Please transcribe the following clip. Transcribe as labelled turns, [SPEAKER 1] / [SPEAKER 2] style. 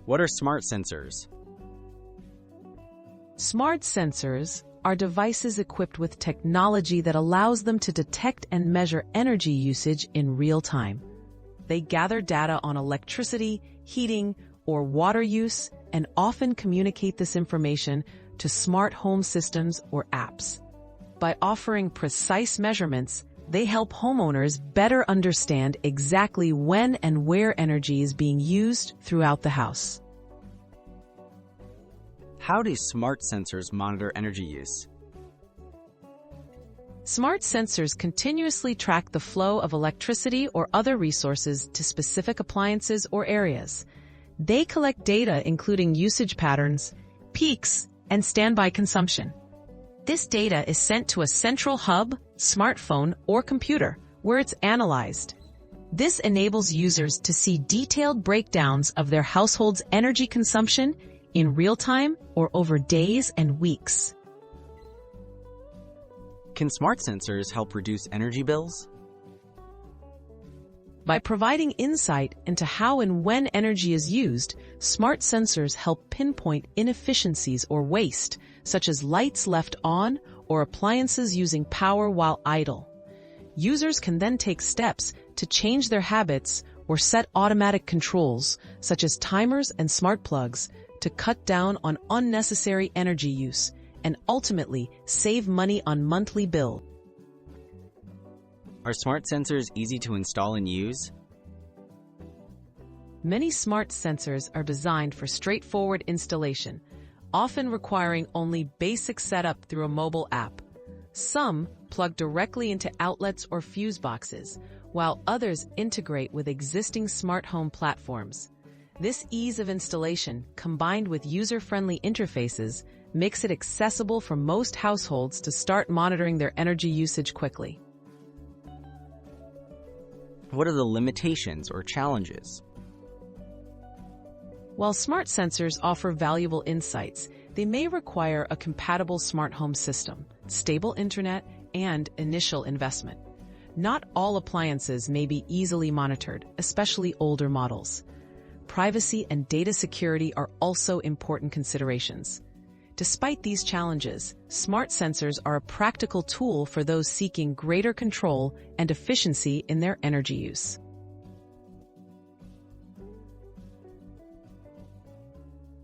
[SPEAKER 1] What are smart sensors?
[SPEAKER 2] Smart sensors are devices equipped with technology that allows them to detect and measure energy usage in real time. They gather data on electricity, heating, or water use and often communicate this information to smart home systems or apps. By offering precise measurements, they help homeowners better understand exactly when and where energy is being used throughout the house.
[SPEAKER 1] How do smart sensors monitor energy use?
[SPEAKER 2] Smart sensors continuously track the flow of electricity or other resources to specific appliances or areas. They collect data including usage patterns, peaks, and standby consumption. This data is sent to a central hub, smartphone, or computer, where it's analyzed. This enables users to see detailed breakdowns of their household's energy consumption in real time or over days and weeks.
[SPEAKER 1] Can smart sensors help reduce energy bills?
[SPEAKER 2] By providing insight into how and when energy is used, smart sensors help pinpoint inefficiencies or waste, such as lights left on or appliances using power while idle. Users can then take steps to change their habits or set automatic controls, such as timers and smart plugs, to cut down on unnecessary energy use and ultimately save money on monthly bills.
[SPEAKER 1] Are smart sensors easy to install and use?
[SPEAKER 2] Many smart sensors are designed for straightforward installation, often requiring only basic setup through a mobile app. Some plug directly into outlets or fuse boxes, while others integrate with existing smart home platforms. This ease of installation, combined with user-friendly interfaces, makes it accessible for most households to start monitoring their energy usage quickly.
[SPEAKER 1] What are the limitations or challenges?
[SPEAKER 2] While smart sensors offer valuable insights, they may require a compatible smart home system, stable internet, and initial investment. Not all appliances may be easily monitored, especially older models. Privacy and data security are also important considerations. Despite these challenges, smart sensors are a practical tool for those seeking greater control and efficiency in their energy use.